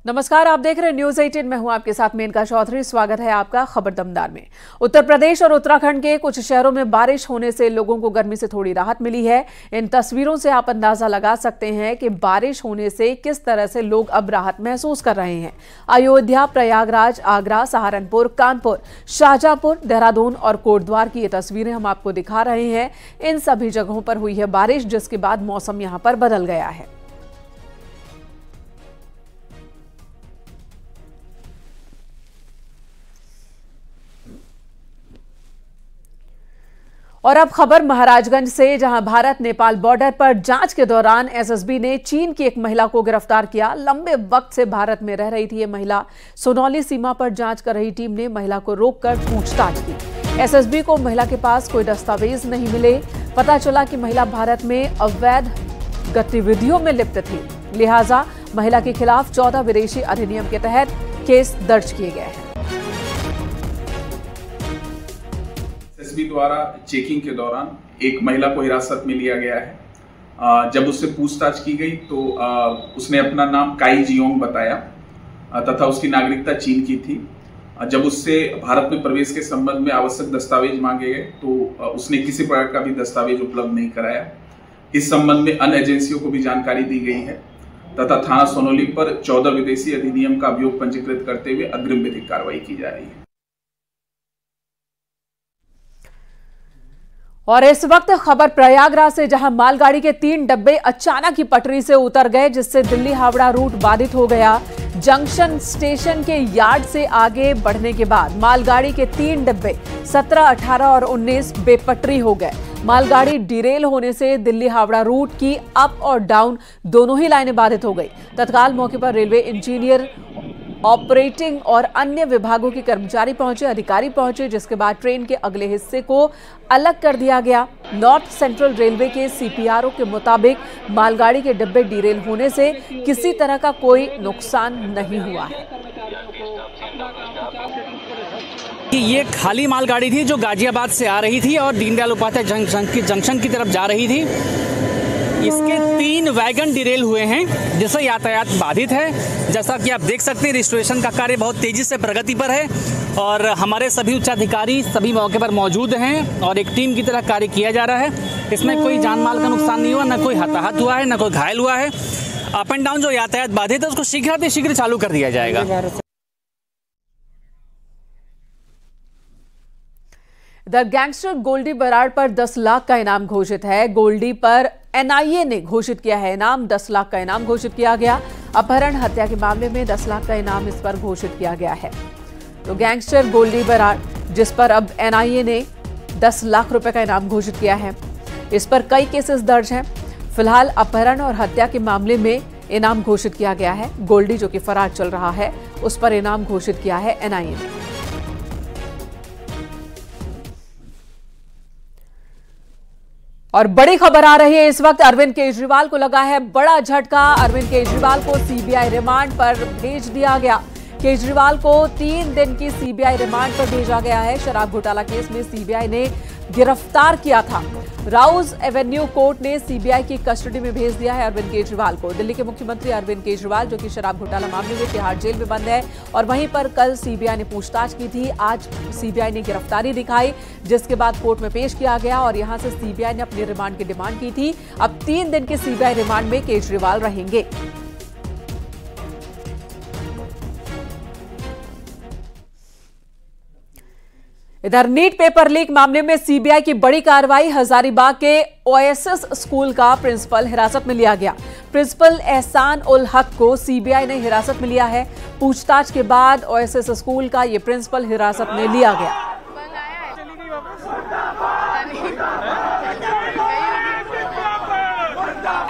नमस्कार, आप देख रहे हैं न्यूज 18। मैं हूं आपके साथ मेनका चौधरी। स्वागत है आपका खबर दमदार में। उत्तर प्रदेश और उत्तराखंड के कुछ शहरों में बारिश होने से लोगों को गर्मी से थोड़ी राहत मिली है। इन तस्वीरों से आप अंदाजा लगा सकते हैं कि बारिश होने से किस तरह से लोग अब राहत महसूस कर रहे हैं। अयोध्या, प्रयागराज, आगरा, सहारनपुर, कानपुर, शाहजहांपुर, देहरादून और कोटद्वार की ये तस्वीरें हम आपको दिखा रहे हैं। इन सभी जगहों पर हुई है बारिश, जिसके बाद मौसम यहां पर बदल गया है। और अब खबर महाराजगंज से, जहां भारत नेपाल बॉर्डर पर जांच के दौरान एसएसबी ने चीन की एक महिला को गिरफ्तार किया। लंबे वक्त से भारत में रह रही थी ये महिला। सोनौली सीमा पर जांच कर रही टीम ने महिला को रोककर पूछताछ की। एसएसबी को महिला के पास कोई दस्तावेज नहीं मिले। पता चला कि महिला भारत में अवैध गतिविधियों में लिप्त थी, लिहाजा महिला के खिलाफ 14 विदेशी अधिनियम के तहत केस दर्ज किए गए हैं। एसएसबी द्वारा चेकिंग के दौरान एक महिला को हिरासत में लिया गया है। जब उससे पूछताछ की गई तो उसने अपना नाम काई जियोंग बताया तथा उसकी नागरिकता चीन की थी। जब उससे भारत में प्रवेश के संबंध में आवश्यक दस्तावेज मांगे गए तो उसने किसी प्रकार का भी दस्तावेज उपलब्ध नहीं कराया। इस संबंध में अन्य एजेंसियों को भी जानकारी दी गई है तथा थाना सोनौली पर 14 विदेशी अधिनियम का अभियोग पंजीकृत करते हुए अग्रिम विधिक कार्रवाई की जा रही है। और इस वक्त खबर प्रयागराज से, जहां मालगाड़ी के 3 डब्बे अचानक ही पटरी से उतर गए, जिससे दिल्ली हावड़ा रूट बाधित हो गया। जंक्शन स्टेशन के यार्ड से आगे बढ़ने के बाद मालगाड़ी के 3 डब्बे 17, 18 और 19 बेपटरी हो गए। मालगाड़ी डिरेल होने से दिल्ली हावड़ा रूट की अप और डाउन दोनों ही लाइनें बाधित हो गई। तत्काल मौके पर रेलवे इंजीनियर, ऑपरेटिंग और अन्य विभागों के कर्मचारी पहुंचे, अधिकारी पहुंचे, जिसके बाद ट्रेन के अगले हिस्से को अलग कर दिया गया। नॉर्थ सेंट्रल रेलवे के सीपीआरओ के मुताबिक मालगाड़ी के डिब्बे डिरेल होने से किसी तरह का कोई नुकसान नहीं हुआ है। ये खाली मालगाड़ी थी जो गाजियाबाद से आ रही थी और दीनदयाल उपाध्याय जंक्शन की तरफ जा रही थी। इसके 3 वैगन डिरेल हुए हैं, जिससे यातायात बाधित है। जैसा कि आप देख सकते हैं, रजिस्ट्रेशन का कार्य बहुत तेजी से प्रगति पर है और हमारे सभी उच्चाधिकारी सभी मौके पर मौजूद हैं और एक टीम की तरह कार्य किया जा रहा है। इसमें कोई जान माल का नुकसान नहीं हुआ, न कोई हताहत हुआ है, न कोई घायल हुआ है। अप एंड डाउन जो यातायात बाधित है उसको शीघ्र चालू कर दिया जाएगा। द गैंगस्टर गोल्डी बराड़ पर 10 लाख का इनाम घोषित है। गोल्डी पर एनआईए ने घोषित किया है इनाम। 10 लाख का इनाम घोषित किया गया। अपहरण हत्या के मामले में 10 लाख का इनाम इस पर घोषित किया गया है। तो गैंगस्टर गोल्डी बराड़, जिस पर अब एनआईए ने 10 लाख रुपए का इनाम घोषित किया है, इस पर कई केसेस दर्ज हैं। फिलहाल अपहरण और हत्या के मामले में इनाम घोषित किया गया है। गोल्डी जो कि फरार चल रहा है, उस पर इनाम घोषित किया है एनआईए ने। और बड़ी खबर आ रही है इस वक्त, अरविंद केजरीवाल को लगा है बड़ा झटका। अरविंद केजरीवाल को सीबीआई रिमांड पर भेज दिया गया। केजरीवाल को 3 दिन की सीबीआई रिमांड पर भेजा गया है। शराब घोटाला केस में सीबीआई ने गिरफ्तार किया था। राउज एवेन्यू कोर्ट ने सीबीआई की कस्टडी में भेज दिया है अरविंद केजरीवाल को। दिल्ली के मुख्यमंत्री अरविंद केजरीवाल, जो कि शराब घोटाला मामले में तिहाड़ जेल में बंद है, और वहीं पर कल सीबीआई ने पूछताछ की थी। आज सीबीआई ने गिरफ्तारी दिखाई, जिसके बाद कोर्ट में पेश किया गया और यहां से सीबीआई ने अपनी रिमांड की डिमांड की थी। अब 3 दिन के सीबीआई रिमांड में केजरीवाल रहेंगे। इधर नीट पेपर लीक मामले में सीबीआई की बड़ी कार्रवाई। हजारीबाग के ओएसएस स्कूल का प्रिंसिपल हिरासत में लिया गया। प्रिंसिपल एहसान उल हक को सीबीआई ने हिरासत में लिया है। पूछताछ के बाद ओएसएस स्कूल का यह प्रिंसिपल हिरासत में लिया गया।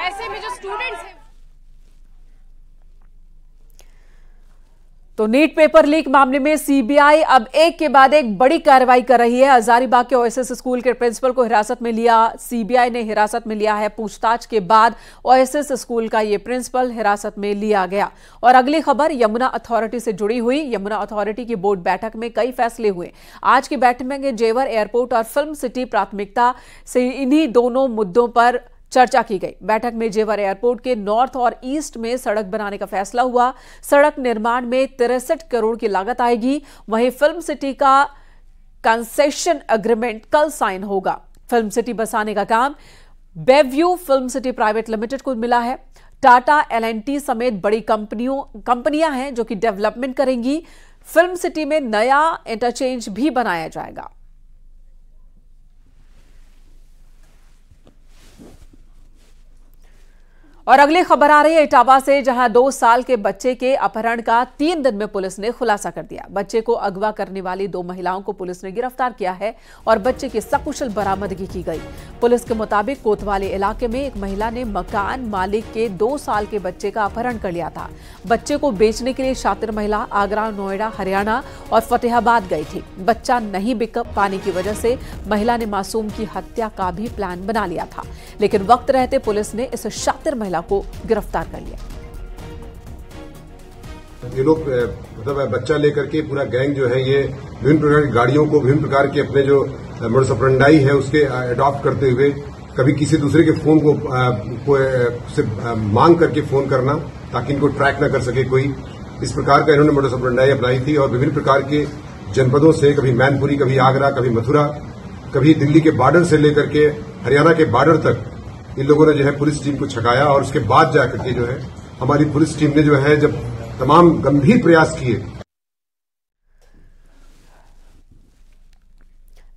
ऐसे में जो स्टूडेंट्स हैं, तो नीट पेपर लीक मामले में सीबीआई अब एक के बाद एक बड़ी कार्रवाई कर रही है। हजारीबाग के ओएसएस स्कूल के प्रिंसिपल को हिरासत में लिया, सीबीआई ने हिरासत में लिया है। पूछताछ के बाद ओएसएस स्कूल का यह प्रिंसिपल हिरासत में लिया गया। और अगली खबर यमुना अथॉरिटी से जुड़ी हुई। यमुना अथॉरिटी की बोर्ड बैठक में कई फैसले हुए। आज की बैठक में जेवर एयरपोर्ट और फिल्म सिटी प्राथमिकता से इन्हीं दोनों मुद्दों पर चर्चा की गई। बैठक में जेवर एयरपोर्ट के नॉर्थ और ईस्ट में सड़क बनाने का फैसला हुआ। सड़क निर्माण में 63 करोड़ की लागत आएगी। वहीं फिल्म सिटी का कंसेशन एग्रीमेंट कल साइन होगा। फिल्म सिटी बसाने का काम Bayview film city private limited को मिला है। टाटा, एल&टी समेत बड़ी कंपनियां हैं जो कि डेवलपमेंट करेंगी। फिल्म सिटी में नया इंटरचेंज भी बनाया जाएगा। और अगली खबर आ रही है इटावा से, जहां 2 साल के बच्चे के अपहरण का 3 दिन में पुलिस ने खुलासा कर दिया। बच्चे को अगवा करने वाली 2 महिलाओं को पुलिस ने गिरफ्तार किया है और बच्चे की सकुशल बरामदगी की गई। पुलिस के मुताबिक कोतवाली इलाके में एक महिला ने मकान मालिक के 2 साल के बच्चे का अपहरण कर लिया था। बच्चे को बेचने के लिए शातिर महिला आगरा, नोएडा, हरियाणा और फतेहाबाद गई थी। बच्चा नहीं बिक पाने की वजह से महिला ने मासूम की हत्या का भी प्लान बना लिया था, लेकिन वक्त रहते पुलिस ने इस शातिर महिला को गिरफ्तार कर लिया। ये लोग मतलब बच्चा लेकर के पूरा गैंग जो है ये विभिन्न प्रकार की गाड़ियों को विभिन्न प्रकार के अपने जो मोडस ऑपरेंडी है उसके अडॉप्ट करते हुए कभी किसी दूसरे के फोन को से मांग करके फोन करना ताकि इनको ट्रैक न कर सके कोई। इस प्रकार का इन्होंने मोडस ऑपरेंडी अपनाई थी और विभिन्न प्रकार के जनपदों से, कभी मैनपुरी, कभी आगरा, कभी मथुरा, कभी दिल्ली के बॉर्डर से लेकर के हरियाणा के बॉर्डर तक इन लोगों ने जो है पुलिस टीम को छकाया। और उसके बाद जाकर के जो है हमारी पुलिस टीम ने जो है जब तमाम गंभीर प्रयास किए।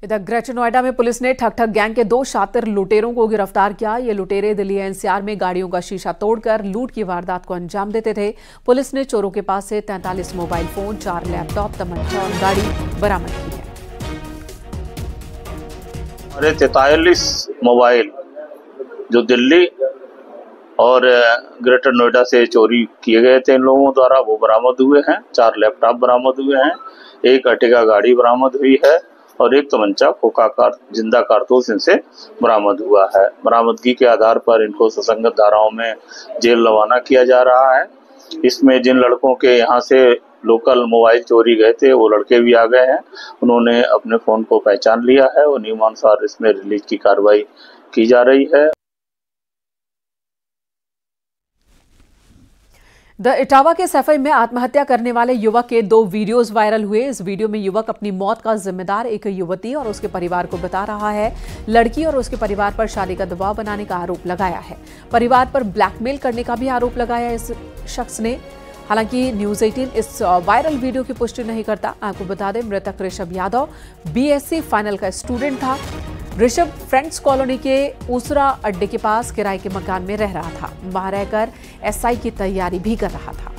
इधर ग्रेटर नोएडा में पुलिस ने ठग गैंग के 2 शातिर लुटेरों को गिरफ्तार किया। ये लुटेरे दिल्ली एनसीआर में गाड़ियों का शीशा तोड़कर लूट की वारदात को अंजाम देते थे। पुलिस ने चोरों के पास से 43 मोबाइल फोन, 4 लैपटॉप, तमंचा और गाड़ी बरामद की है। 43 मोबाइल जो दिल्ली और ग्रेटर नोएडा से चोरी किए गए थे इन लोगों द्वारा, वो बरामद हुए हैं। 4 लैपटॉप बरामद हुए हैं, 1 अर्टिगा गाड़ी बरामद हुई है और 1 तमंचा खोखा जिंदा कारतूस इनसे बरामद हुआ है। बरामदगी के आधार पर इनको ससंगत धाराओं में जेल रवाना किया जा रहा है। इसमें जिन लड़कों के यहाँ से लोकल मोबाइल चोरी गए थे वो लड़के भी आ गए हैं। उन्होंने अपने फोन को पहचान लिया है और नियमानुसार इसमें रिलीज की कार्रवाई की जा रही है। द इटावा के सफाई में आत्महत्या करने वाले युवक के 2 वीडियोस वायरल हुए। इस वीडियो में युवक अपनी मौत का जिम्मेदार एक युवती और उसके परिवार को बता रहा है। लड़की और उसके परिवार पर शादी का दबाव बनाने का आरोप लगाया है। परिवार पर ब्लैकमेल करने का भी आरोप लगाया इस शख्स ने। हालांकि न्यूज 18 इस वायरल वीडियो की पुष्टि नहीं करता। आपको बता दें, मृतक ऋषभ यादव बीएससी फाइनल का स्टूडेंट था। ऋषभ फ्रेंड्स कॉलोनी के ऊसरा अड्डे के पास किराए के मकान में रह रहा था। वहां रहकर एसआई की तैयारी भी कर रहा था।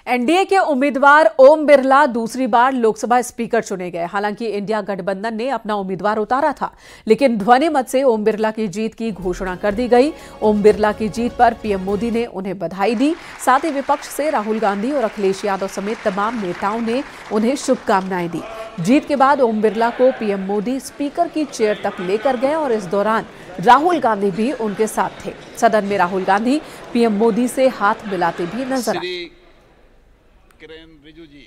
एनडीए के उम्मीदवार ओम बिरला दूसरी बार लोकसभा स्पीकर चुने गए। हालांकि इंडिया गठबंधन ने अपना उम्मीदवार उतारा था, लेकिन ध्वनि मत से ओम बिरला की जीत की घोषणा कर दी गई। ओम बिरला की जीत पर पीएम मोदी ने उन्हें बधाई दी। साथ ही विपक्ष से राहुल गांधी और अखिलेश यादव समेत तमाम नेताओं ने उन्हें शुभकामनाएं दी। जीत के बाद ओम बिरला को पीएम मोदी स्पीकर की चेयर तक लेकर गए और इस दौरान राहुल गांधी भी उनके साथ थे। सदन में राहुल गांधी पीएम मोदी से हाथ मिलाते भी नजर आए। किरण रिजिजू जी।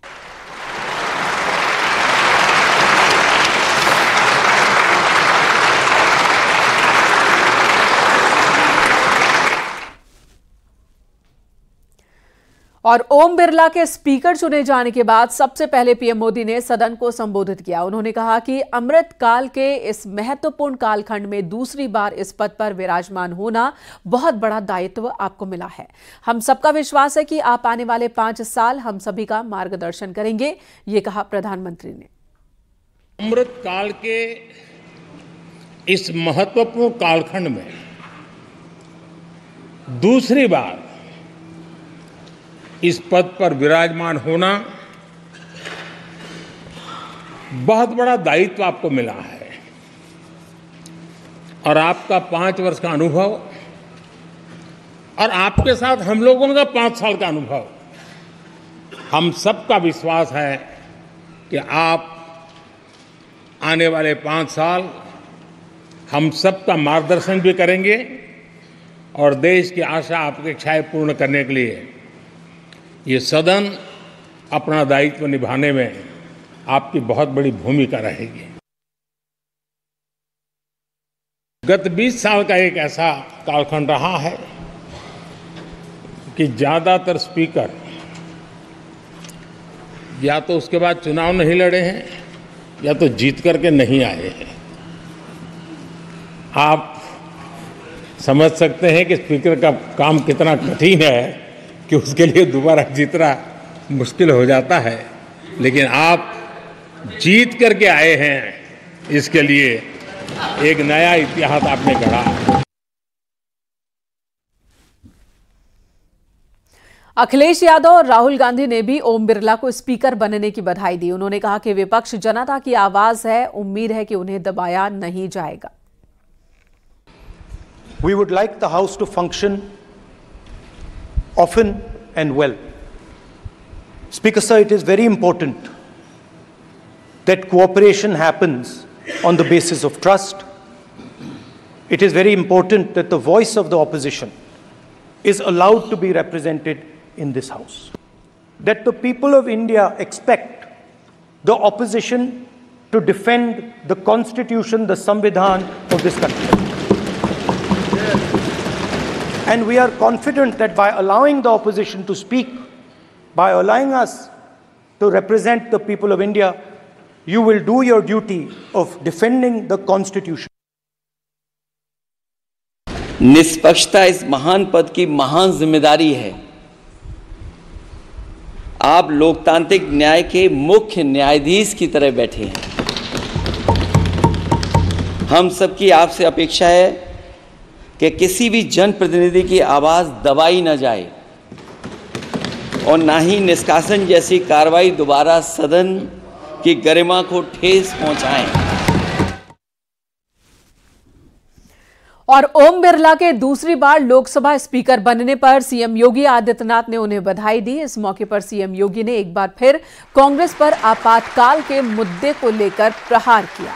और ओम बिरला के स्पीकर चुने जाने के बाद सबसे पहले पीएम मोदी ने सदन को संबोधित किया। उन्होंने कहा कि अमृत काल के इस महत्वपूर्ण कालखंड में दूसरी बार इस पद पर विराजमान होना बहुत बड़ा दायित्व आपको मिला है। हम सबका विश्वास है कि आप आने वाले 5 साल हम सभी का मार्गदर्शन करेंगे, ये कहा प्रधानमंत्री ने। अमृत काल के इस महत्वपूर्ण कालखंड में दूसरी बार इस पद पर विराजमान होना बहुत बड़ा दायित्व आपको मिला है और आपका 5 वर्ष का अनुभव और आपके साथ हम लोगों का 5 साल का अनुभव, हम सबका विश्वास है कि आप आने वाले 5 साल हम सबका मार्गदर्शन भी करेंगे और देश की आशा अपेक्षाएं पूर्ण करने के लिए ये सदन अपना दायित्व निभाने में आपकी बहुत बड़ी भूमिका रहेगी। गत 20 साल का एक ऐसा कालखंड रहा है कि ज्यादातर स्पीकर या तो उसके बाद चुनाव नहीं लड़े हैं या तो जीत करके नहीं आए हैं। आप समझ सकते हैं कि स्पीकर का काम कितना कठिन है कि उसके लिए दोबारा जीतना मुश्किल हो जाता है, लेकिन आप जीत करके आए हैं, इसके लिए एक नया इतिहास आपने गढ़ा। अखिलेश यादव और राहुल गांधी ने भी ओम बिरला को स्पीकर बनने की बधाई दी। उन्होंने कहा कि विपक्ष जनता की आवाज है, उम्मीद है कि उन्हें दबाया नहीं जाएगा। We would like the House to function often and well. Speaker sir, it is very important that cooperation happens on the basis of trust. It is very important that the voice of the opposition is allowed to be represented in this House. That the people of India expect the opposition to defend the Constitution, the Samvidhan of this country. And we are confident that by allowing the opposition to speak, by allowing us to represent the people of India, you will do your duty of defending the Constitution. निष्पक्षता इस महान पद की महान जिम्मेदारी है। आप लोकतांत्रिक न्याय के मुख्य न्यायाधीश की तरह बैठे हैं। हम सबकी आपसे अपेक्षा है कि किसी भी जनप्रतिनिधि की आवाज़ दबाई न जाए और ना ही निष्कासन जैसी कार्रवाई दोबारा सदन की गरिमा को ठेस पहुंचाएं। और ओम बिरला के दूसरी बार लोकसभा स्पीकर बनने पर सीएम योगी आदित्यनाथ ने उन्हें बधाई दी। इस मौके पर सीएम योगी ने एक बार फिर कांग्रेस पर आपातकाल के मुद्दे को लेकर प्रहार किया।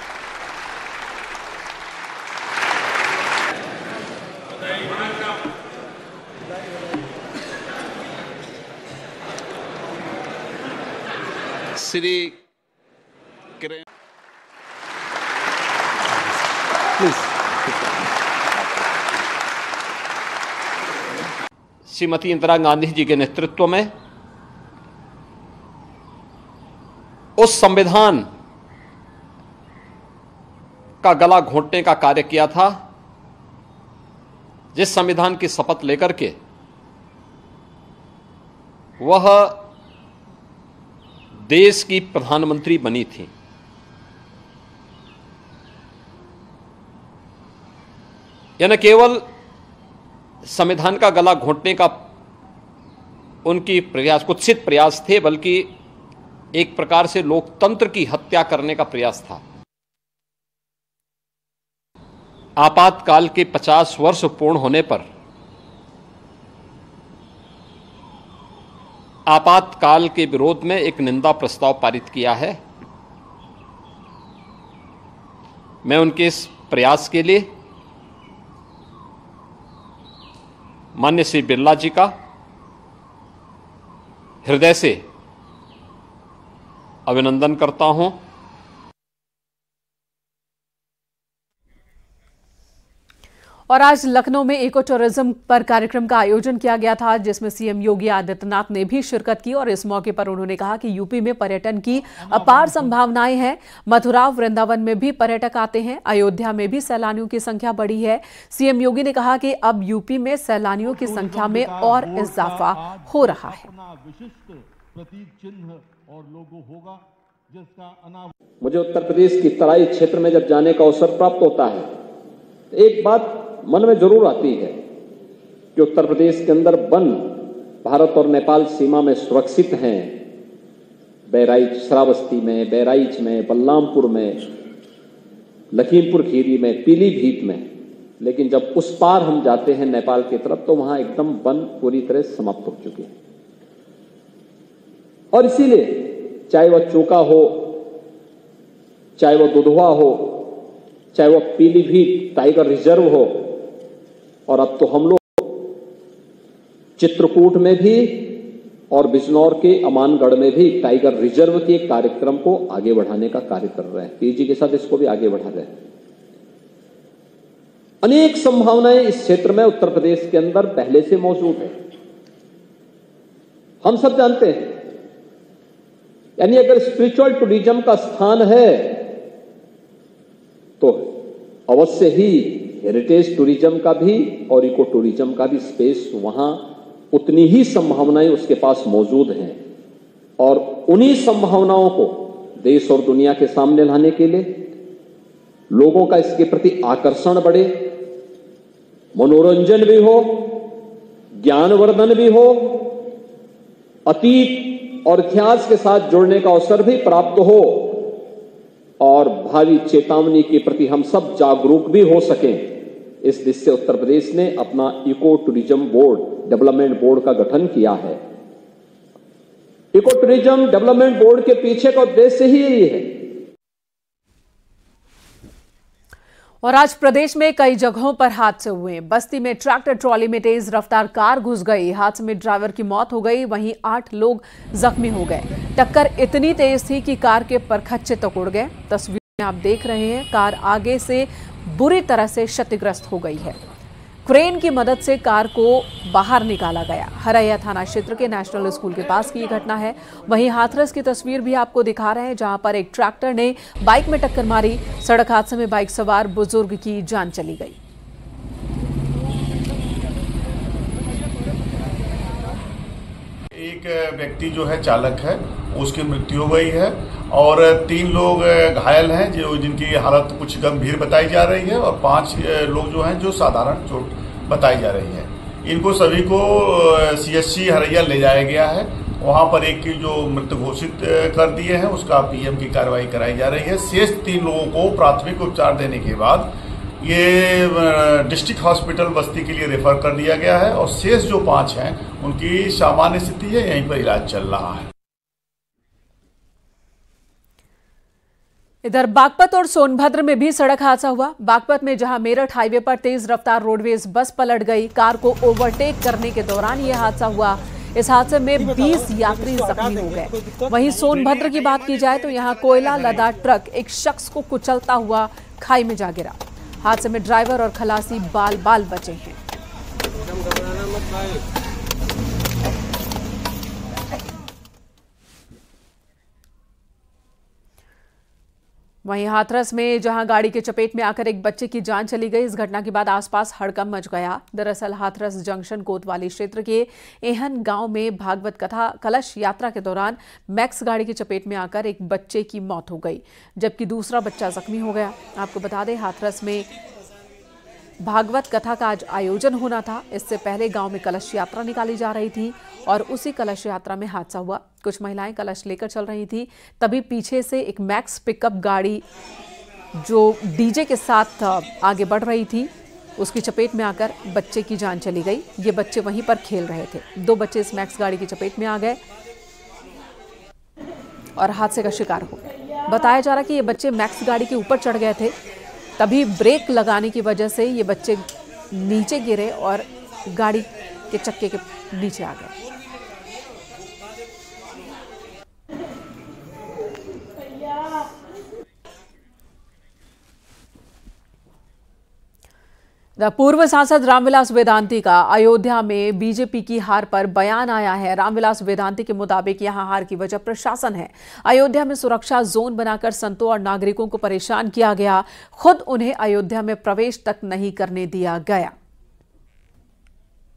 श्री श्रीमती इंदिरा गांधी जी के नेतृत्व में उस संविधान का गला घोंटने का कार्य किया था जिस संविधान की शपथ लेकर के वह देश की प्रधानमंत्री बनी थी। यह न केवल संविधान का गला घोंटने का उनकी प्रयास कुत्सित प्रयास थे, बल्कि एक प्रकार से लोकतंत्र की हत्या करने का प्रयास था। आपातकाल के 50 वर्ष पूर्ण होने पर आपातकाल के विरोध में एक निंदा प्रस्ताव पारित किया है। मैं उनके इस प्रयास के लिए माननीय श्री बिरला जी का हृदय से अभिनंदन करता हूं। और आज लखनऊ में इको टूरिज्म पर कार्यक्रम का आयोजन किया गया था, जिसमें सीएम योगी आदित्यनाथ ने भी शिरकत की। और इस मौके पर उन्होंने कहा कि यूपी में पर्यटन की अपार संभावनाएं हैं। मथुरा वृंदावन में भी पर्यटक आते हैं, अयोध्या में भी सैलानियों की संख्या बढ़ी है। सीएम योगी ने कहा कि अब यूपी में सैलानियों की संख्या में और इजाफा हो रहा है। मुझे उत्तर प्रदेश की तराई क्षेत्र में जब जाने का अवसर प्राप्त होता है, एक बात मन में जरूर आती है कि उत्तर प्रदेश के अंदर वन भारत और नेपाल सीमा में सुरक्षित हैं। बहराइच श्रावस्ती में, बहराइच में, बलरामपुर में, लखीमपुर खीरी में, पीलीभीत में, लेकिन जब उस पार हम जाते हैं नेपाल की तरफ तो वहां एकदम वन पूरी तरह समाप्त हो चुके हैं। और इसीलिए चाहे वह चोका हो, चाहे वह दुधवा हो, चाहे वह पीलीभीत टाइगर रिजर्व हो, और अब तो हम लोग चित्रकूट में भी और बिजनौर के अमानगढ़ में भी टाइगर रिजर्व के कार्यक्रम को आगे बढ़ाने का कार्य कर रहे हैं। पीजी के साथ इसको भी आगे बढ़ा रहे हैं। अनेक संभावनाएं इस क्षेत्र में उत्तर प्रदेश के अंदर पहले से मौजूद है, हम सब जानते हैं। यानी अगर स्पिरिचुअल टूरिज्म का स्थान है तो अवश्य ही हेरिटेज टूरिज्म का भी और इको टूरिज्म का भी स्पेस वहां उतनी ही संभावनाएं उसके पास मौजूद हैं। और उन्हीं संभावनाओं को देश और दुनिया के सामने लाने के लिए लोगों का इसके प्रति आकर्षण बढ़े, मनोरंजन भी हो, ज्ञानवर्धन भी हो, अतीत और इतिहास के साथ जुड़ने का अवसर भी प्राप्त हो और भावी चेतावनी के प्रति हम सब जागरूक भी हो सकें। इस दिशा से उत्तर प्रदेश ने अपना eco tourism board, development board का गठन किया है। इको टूरिज्म डेवलपमेंट बोर्ड के पीछे का उद्देश्य ही यही है। और आज प्रदेश में कई जगहों पर हादसे हुए। बस्ती में ट्रैक्टर ट्रॉली में तेज रफ्तार कार घुस गई, हादसे में ड्राइवर की मौत हो गई, वहीं 8 लोग जख्मी हो गए। टक्कर इतनी तेज थी कि कार के परखच्चे तक उड़ गए। तस्वीर में आप देख रहे हैं, कार आगे से बुरी तरह से क्षतिग्रस्त हो गई है। क्रेन की मदद से कार को बाहर निकाला गया। हरैया थाना क्षेत्र के नेशनल स्कूल के पास की घटना है। वहीं हाथरस की तस्वीर भी आपको दिखा रहे हैं, जहां पर एक ट्रैक्टर ने बाइक में टक्कर मारी। सड़क हादसे में बाइक सवार बुजुर्ग की जान चली गई। एक व्यक्ति जो है चालक है, उसकी मृत्यु हो गई है और 3 लोग घायल हैं जिनकी हालत कुछ गंभीर बताई जा रही है और 5 लोग जो हैं जो साधारण चोट बताई जा रही है। इनको सभी को CHC हरैया ले जाया गया है। वहां पर एक की जो मृत घोषित कर दिए हैं, उसका PM की कार्रवाई कराई जा रही है। शेष 3 लोगों को प्राथमिक उपचार देने के बाद ये डिस्ट्रिक्ट हॉस्पिटल बस्ती के लिए रेफर कर दिया गया है और शेष जो 5 हैं उनकी सामान्य स्थिति है, यहीं पर इलाज चल रहा है। इधर बागपत और सोनभद्र में भी सड़क हादसा हुआ। बागपत में जहां मेरठ हाईवे पर तेज रफ्तार रोडवेज बस पलट गई, कार को ओवरटेक करने के दौरान यह हादसा हुआ। इस हादसे में 20 यात्री जख्मी हो गए। वहीं सोनभद्र की बात की जाए तो यहां कोयला लदा ट्रक एक शख्स को कुचलता हुआ खाई में जा गिरा। हादसे में ड्राइवर और खलासी बाल बाल बचे हैं। वहीं हाथरस में जहां गाड़ी के चपेट में आकर एक बच्चे की जान चली गई। इस घटना के बाद आसपास हड़कंप मच गया। दरअसल हाथरस जंक्शन कोतवाली क्षेत्र के एहन गांव में भागवत कथा कलश यात्रा के दौरान मैक्स गाड़ी की चपेट में आकर एक बच्चे की मौत हो गई, जबकि दूसरा बच्चा जख्मी हो गया। आपको बता दें, हाथरस में भागवत कथा का आज आयोजन होना था। इससे पहले गांव में कलश यात्रा निकाली जा रही थी और उसी कलश यात्रा में हादसा हुआ। कुछ महिलाएं कलश लेकर चल रही थी, तभी पीछे से एक मैक्स पिकअप गाड़ी जो डीजे के साथ आगे बढ़ रही थी, उसकी चपेट में आकर बच्चे की जान चली गई। ये बच्चे वहीं पर खेल रहे थे। 2 बच्चे इस मैक्स गाड़ी की चपेट में आ गए और हादसे का शिकार हो गए। बताया जा रहा कि ये बच्चे मैक्स गाड़ी के ऊपर चढ़ गए थे, तभी ब्रेक लगाने की वजह से ये बच्चे नीचे गिरे और गाड़ी के चक्के के नीचे आ गए। पूर्व सांसद रामविलास वेदांती का अयोध्या में बीजेपी की हार पर बयान आया है। रामविलास वेदांती के मुताबिक यहां हार की वजह प्रशासन है। अयोध्या में सुरक्षा जोन बनाकर संतों और नागरिकों को परेशान किया गया। खुद उन्हें अयोध्या में प्रवेश तक नहीं करने दिया गया।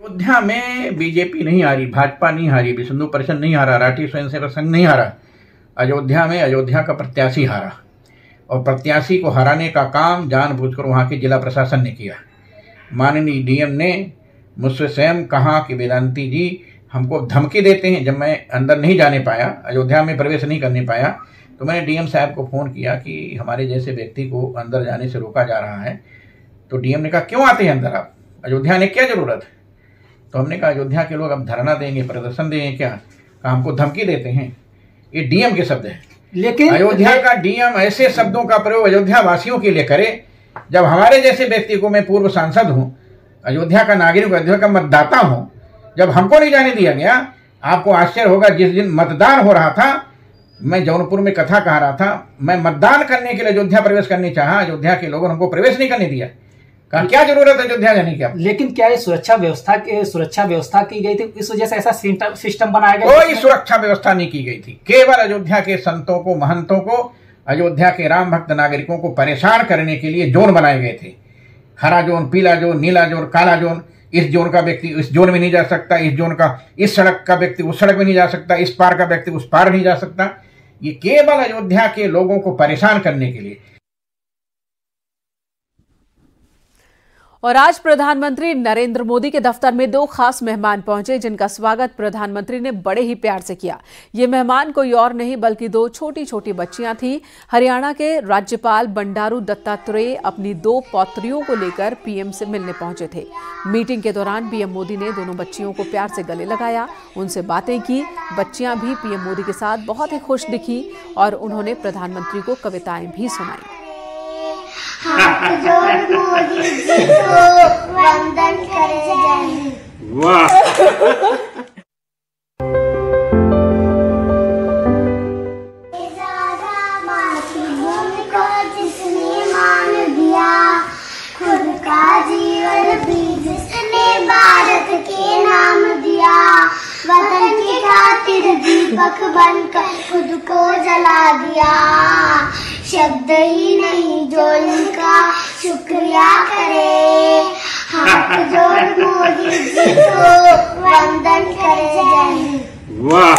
अयोध्या में बीजेपी नहीं हारी, भाजपा नहीं हारी, विश्व हिंदू परिषद नहीं हारा, राष्ट्रीय स्वयंसेवक संघ नहीं हारा। अयोध्या में अयोध्या का प्रत्याशी हारा और प्रत्याशी को हराने का काम जानबूझकर वहां के जिला प्रशासन ने किया। माननीय डीएम ने मुझसे स्वयं कहा कि वेदांती जी हमको धमकी देते हैं। जब मैं अंदर नहीं जाने पाया, अयोध्या में प्रवेश नहीं करने पाया, तो मैंने डीएम साहब को फ़ोन किया कि हमारे जैसे व्यक्ति को अंदर जाने से रोका जा रहा है। तो डीएम ने कहा क्यों आते हैं अंदर आप, अयोध्या ने क्या ज़रूरत है। तो हमने कहा अयोध्या के लोग अब धरना देंगे, प्रदर्शन देंगे क्या। कहा हमको धमकी देते हैं। ये डीएम के शब्द हैं। लेकिन अयोध्या का डीएम ऐसे शब्दों का प्रयोग अयोध्या वासियों के लिए करे, जब हमारे जैसे व्यक्ति को, मैं पूर्व सांसद हूं, अयोध्या का नागरिक, अयोध्या का मतदाता हूं, जब हमको नहीं जाने दिया गया, आपको आश्चर्य होगा, जिस दिन मतदान हो रहा था, मैं जौनपुर में कथा कह रहा था, मैं मतदान करने के लिए अयोध्या प्रवेश करने चाहा, अयोध्या के लोगों ने हमको प्रवेश नहीं करने दिया। कहा क्या जरूरत है अयोध्या जाने की? लेकिन क्या ये सुरक्षा व्यवस्था की गई थी, इस वजह से ऐसा सिस्टम बनाया गया? कोई सुरक्षा व्यवस्था नहीं की गई थी। केवल अयोध्या के संतों को, महंतों को, अयोध्या के राम भक्त नागरिकों को परेशान करने के लिए जोन बनाए गए थे। हरा जोन, पीला जोन, नीला जोन, काला जोन। इस जोन का व्यक्ति इस जोन में नहीं जा सकता, इस जोन का, इस सड़क का व्यक्ति उस सड़क में नहीं जा सकता, इस पार का व्यक्ति उस पार नहीं जा सकता। ये केवल अयोध्या के लोगों को परेशान करने के लिए। और आज प्रधानमंत्री नरेंद्र मोदी के दफ्तर में 2 खास मेहमान पहुंचे, जिनका स्वागत प्रधानमंत्री ने बड़े ही प्यार से किया। ये मेहमान कोई और नहीं बल्कि 2 छोटी छोटी बच्चियां थीं। हरियाणा के राज्यपाल बंडारू दत्तात्रेय अपनी 2 पौत्रियों को लेकर पीएम से मिलने पहुंचे थे। मीटिंग के दौरान पीएम मोदी ने दोनों बच्चियों को प्यार से गले लगाया, उनसे बातें की। बच्चियां भी पीएम मोदी के साथ बहुत ही खुश दिखी और उन्होंने प्रधानमंत्री को कविताएं भी सुनाई। हाथ जोड़ मोदी जी को वंदन करे जाए। वाह। मातृभूमि को जिसने मान दिया, खुद का जीवन भी जिसने भारत के नाम दिया, वतन की खातिर दीपक बनकर खुद को जला दिया। शब्द ही नहीं जो इनका शुक्रिया करे, हाथ जोड़ मोदी जी को वंदन करे जाए। वाह।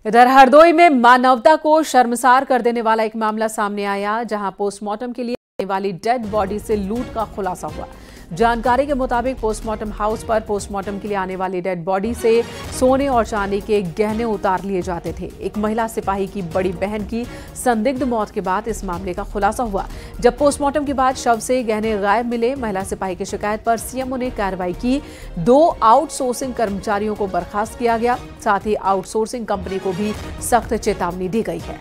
इधर हरदोई में मानवता को शर्मसार कर देने वाला एक मामला सामने आया, जहां पोस्टमार्टम के लिए आने वाली डेड बॉडी से लूट का खुलासा हुआ। जानकारी के मुताबिक पोस्टमार्टम हाउस पर पोस्टमार्टम के लिए आने वाली डेड बॉडी से सोने और चांदी के गहने उतार लिए जाते थे। एक महिला सिपाही की बड़ी बहन की संदिग्ध मौत के बाद इस मामले का खुलासा हुआ। जब पोस्टमार्टम के बाद शव से गहने गायब मिले, महिला सिपाही की शिकायत पर सीएमओ ने कार्रवाई की। 2 आउटसोर्सिंग कर्मचारियों को बर्खास्त किया गया। साथ ही आउटसोर्सिंग कंपनी को भी सख्त चेतावनी दी गई है।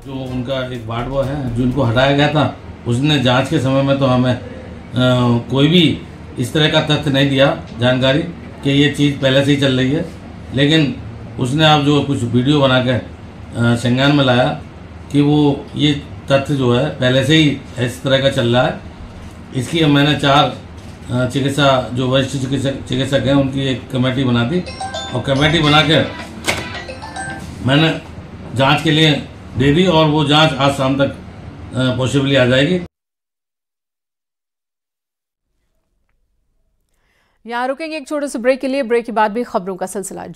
जो उनका एक वार्ड बॉय है जो उनको हटाया गया था, उसने जांच के समय में तो हमें कोई भी इस तरह का तथ्य नहीं दिया जानकारी कि ये चीज़ पहले से ही चल रही है। लेकिन उसने अब जो कुछ वीडियो बना के संज्ञान में लाया कि वो ये तथ्य जो है पहले से ही इस तरह का चल रहा है। इसकी मैंने 4 चिकित्सा जो वरिष्ठ चिकित्सक हैं उनकी एक कमेटी बना दी और कमेटी बना के मैंने जाँच के लिए दे दी और वो जाँच आज शाम तक पॉसिबली आ जाएगी। यहाँ रुकेंगे एक छोटे से ब्रेक के लिए। ब्रेक के बाद भी खबरों का सिलसिला